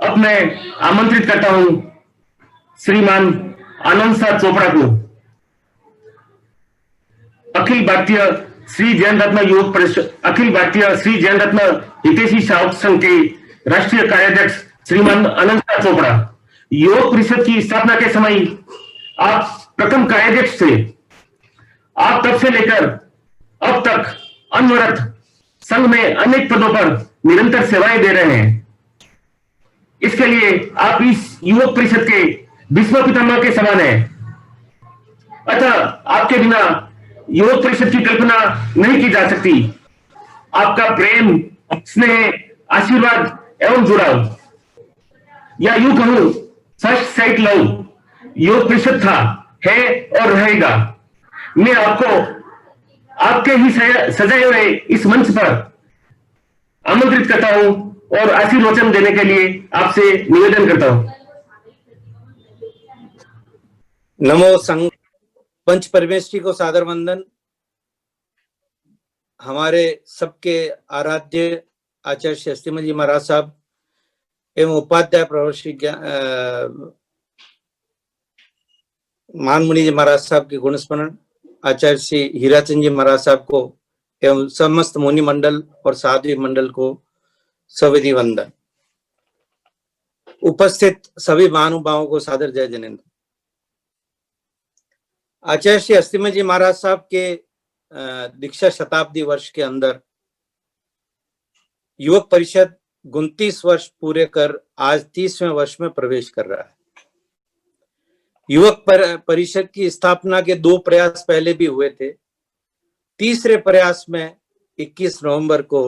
अब मैं आमंत्रित करता हूं श्रीमान आनंद साह चोपड़ा को अखिल भारतीय श्री जैन रत्न युवक परिषद, अखिल भारतीय श्री जैन रत्न हितैषी सेवक संघ के राष्ट्रीय कार्याध्यक्ष श्रीमान आनंद साह चोपड़ा। युवक परिषद की स्थापना के समय आप प्रथम कार्याध्यक्ष थे। आप तब से लेकर अब तक अनवरत संघ में अनेक पदों पर निरंतर सेवाएं दे रहे हैं। इसके लिए आप इस युवक परिषद के भीष्म पितामह के समान हैं। अतः आपके बिना युवक परिषद की कल्पना नहीं की जा सकती। आपका प्रेम, स्नेह, आशीर्वाद एवं जुड़ाव, या यूं कहूं फर्स्ट साइट लव युवक परिषद था, है और रहेगा। मैं आपको आपके ही सजाए हुए इस मंच पर आमंत्रित करता हूं और आशीर्वचन देने के लिए आपसे निवेदन करता हूं। नमो संघ पंच परमेष्ठी को सादर वंदन। हमारे सबके आराध्य आचार्य श्री अस्थिमल जी महाराज साहब एवं उपाध्याय प्रवर्षी महान मुनि जी महाराज साहब के गुण स्मरण, आचार्य श्री हीराचंद जी महाराज साहब को एवं समस्त मुनि मंडल और साध्वी मंडल को सविधि वंदन। उपस्थित सभी महानुभावों को सादर जय जिनेन्द्र। आचार्य श्री अस्थिमल जी महाराज साहब के दीक्षा शताब्दी वर्ष के अंदर युवक परिषद 29 वर्ष पूरे कर आज 30वें वर्ष में प्रवेश कर रहा है। युवक परिषद की स्थापना के 2 प्रयास पहले भी हुए थे। तीसरे प्रयास में 21 नवंबर को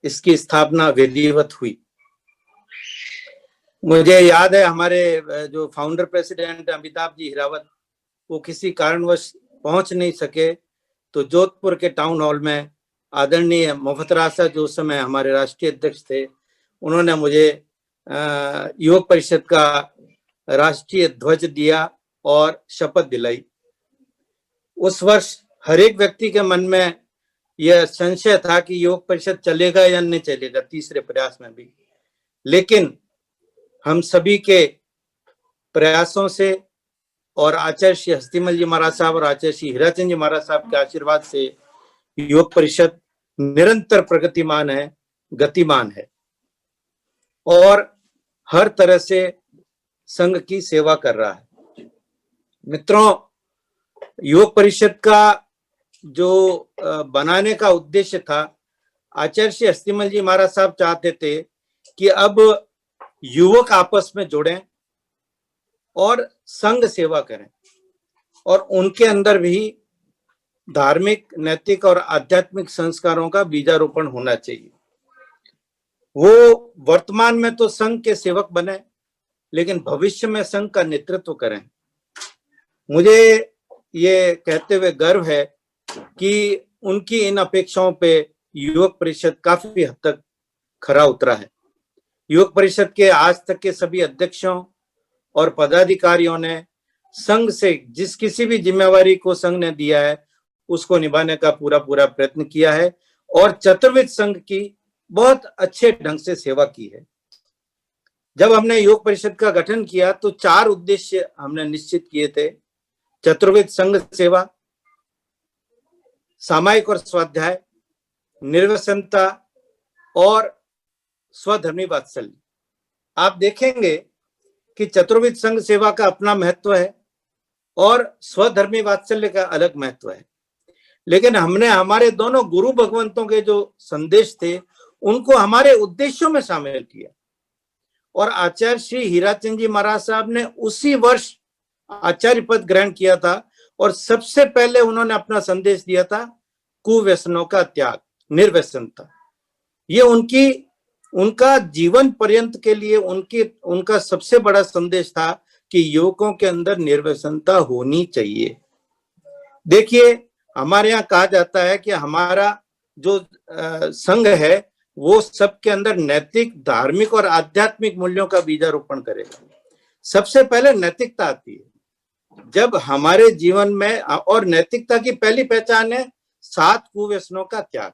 इसकी स्थापना विधिवत हुई। मुझे याद है हमारे जो फाउंडर प्रेसिडेंट अमिताभ जी हिरावत, वो किसी कारणवश पहुंच नहीं सके, तो जोधपुर के टाउन हॉल में आदरणीय मुफ्त रासा जो उस समय हमारे राष्ट्रीय अध्यक्ष थे, उन्होंने मुझे युवक परिषद का राष्ट्रीय ध्वज दिया और शपथ दिलाई। उस वर्ष हर एक व्यक्ति के मन में यह संशय था कि युवक परिषद चलेगा या नहीं चलेगा, तीसरे प्रयास में भी। लेकिन हम सभी के प्रयासों से और आचार्य श्री अस्थिमल जी महाराज साहब और आचार्य श्री हीराचंद जी महाराज साहब के आशीर्वाद से युवक परिषद निरंतर प्रगतिमान है, गतिमान है और हर तरह से संघ की सेवा कर रहा है। मित्रों, युवक परिषद का जो बनाने का उद्देश्य था, आचार्य श्री अस्थिमल जी महाराज साहब चाहते थे कि अब युवक आपस में जुड़ें और संघ सेवा करें और उनके अंदर भी धार्मिक, नैतिक और आध्यात्मिक संस्कारों का बीजारोपण होना चाहिए। वो वर्तमान में तो संघ के सेवक बने, लेकिन भविष्य में संघ का नेतृत्व करें। मुझे ये कहते हुए गर्व है कि उनकी इन अपेक्षाओं पे युवक परिषद काफी हद तक खरा उतरा है। युवक परिषद के आज तक के सभी अध्यक्षों और पदाधिकारियों ने संघ से जिस किसी भी जिम्मेवारी को संघ ने दिया है उसको निभाने का पूरा प्रयत्न किया है और चतुर्विध संघ की बहुत अच्छे ढंग से सेवा की है। जब हमने युवक परिषद का गठन किया तो 4 उद्देश्य हमने निश्चित किए थे: चतुर्विध संघ सेवा, सामायिक और स्वाध्याय, निर्व्यसनता और स्वधर्मी वात्सल्य। आप देखेंगे कि चतुर्विध संघ सेवा का अपना महत्व है और स्वधर्मी वात्सल्य का अलग महत्व है, लेकिन हमने हमारे दोनों गुरु भगवंतों के जो संदेश थे उनको हमारे उद्देश्यों में शामिल किया और आचार्य श्री हीराचंद जी महाराज साहब ने उसी वर्ष आचार्य पद ग्रहण किया था और सबसे पहले उन्होंने अपना संदेश दिया था कुव्यसनों का त्याग, निर्व्यसनता। ये उनका जीवन पर्यंत के लिए उनका सबसे बड़ा संदेश था कि युवकों के अंदर निर्व्यसनता होनी चाहिए। देखिए, हमारे यहाँ कहा जाता है कि हमारा जो संघ है वो सबके अंदर नैतिक, धार्मिक और आध्यात्मिक मूल्यों का बीजारोपण करेगा। सबसे पहले नैतिकता आती है जब हमारे जीवन में, और नैतिकता की पहली पहचान है 7 कुव्यसनों का त्याग।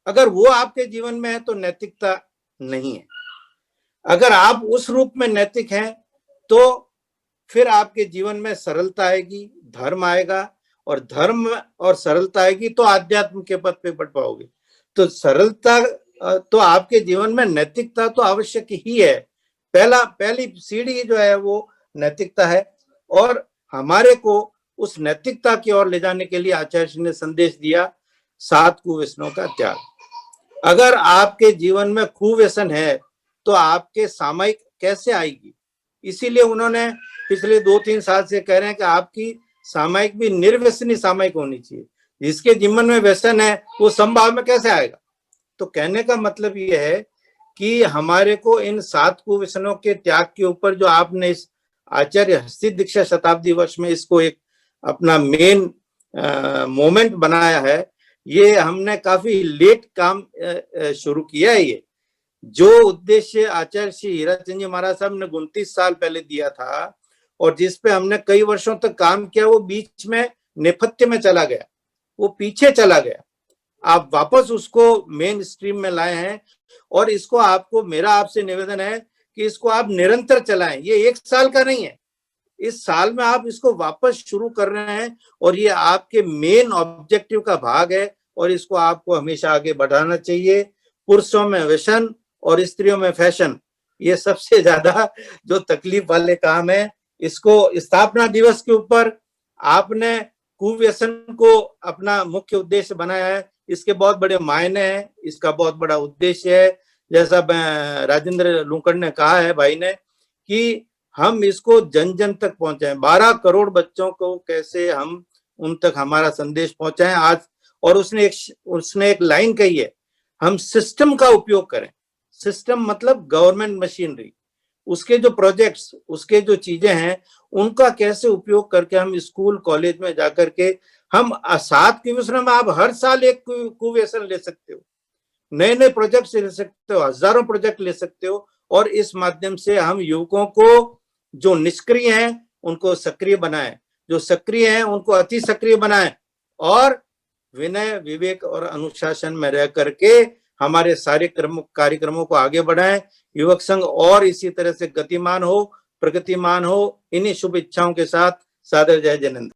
अगर वो आपके जीवन में है तो नैतिकता नहीं है। अगर आप उस रूप में नैतिक हैं तो फिर आपके जीवन में सरलता आएगी, धर्म आएगा, और धर्म और सरलता आएगी तो आध्यात्म के पथ पे बढ़ पाओगे। तो सरलता तो आपके जीवन में नैतिकता तो आवश्यक ही है। पहली सीढ़ी जो है वो नैतिकता है, और हमारे को उस नैतिकता की ओर ले जाने के लिए आचार्य जी ने संदेश दिया 7 कुव्यसनों का त्याग। अगर आपके जीवन में कुव्यसन है तो आपके सामायिक कैसे आएगी? इसीलिए उन्होंने पिछले 2-3 साल से कह रहे हैं कि आपकी सामायिक भी निर्व्यसनी सामायिक होनी चाहिए। जिसके जीवन में व्यसन है वो समभाव में कैसे आएगा? तो कहने का मतलब ये है कि हमारे को इन 7 कुव्यसनों के त्याग के ऊपर जो आपने इस आचार्य हस्ती दीक्षा शताब्दी वर्ष में इसको एक अपना मेन मोमेंट बनाया है, ये हमने काफी लेट काम शुरू किया है। ये जो उद्देश्य आचार्य श्री हीराचंद जी महाराज साहब ने 29 साल पहले दिया था और जिस पे हमने कई वर्षों तक काम किया, वो बीच में नेपथ्य में चला गया, वो पीछे चला गया। आप वापस उसको मेन स्ट्रीम में लाए हैं, और इसको आपको, मेरा आपसे निवेदन है कि इसको आप निरंतर चलाएं। ये 1 साल का नहीं है, इस साल में आप इसको वापस शुरू कर रहे हैं और ये आपके मेन ऑब्जेक्टिव का भाग है, और इसको आपको हमेशा आगे बढ़ाना चाहिए। पुरुषों में व्यसन और स्त्रियों में फैशन, ये सबसे ज्यादा जो तकलीफ वाले काम है। इसको स्थापना दिवस के ऊपर आपने कुव्यसन को अपना मुख्य उद्देश्य बनाया है, इसके बहुत बड़े मायने हैं, इसका बहुत बड़ा उद्देश्य है। जैसा राजेंद्र लूकड़ ने कहा है भाई ने, कि हम इसको जन जन तक पहुंचाएं, 12 करोड़ बच्चों को कैसे हम उन तक हमारा संदेश पहुंचाएं आज। और उसने एक लाइन कही है, हम सिस्टम का उपयोग करें। सिस्टम मतलब गवर्नमेंट मशीनरी, उसके जो प्रोजेक्ट्स, उसके जो चीजें हैं, उनका कैसे उपयोग करके हम स्कूल कॉलेज में जाकर के हम 7 कुव्यसनों में आप हर साल एक कुव्यसन ले सकते हो, नए नए प्रोजेक्ट ले सकते हो, हजारों प्रोजेक्ट ले सकते हो, और इस माध्यम से हम युवकों को जो निष्क्रिय हैं उनको सक्रिय बनाएं, जो सक्रिय हैं उनको अति सक्रिय बनाएं, और विनय, विवेक और अनुशासन में रह करके हमारे सारे कार्यक्रमों को आगे बढ़ाएं। युवक संघ और इसी तरह से गतिमान हो, प्रगतिमान हो। इन्हीं शुभ इच्छाओं के साथ सादर जय जिनेंद्र।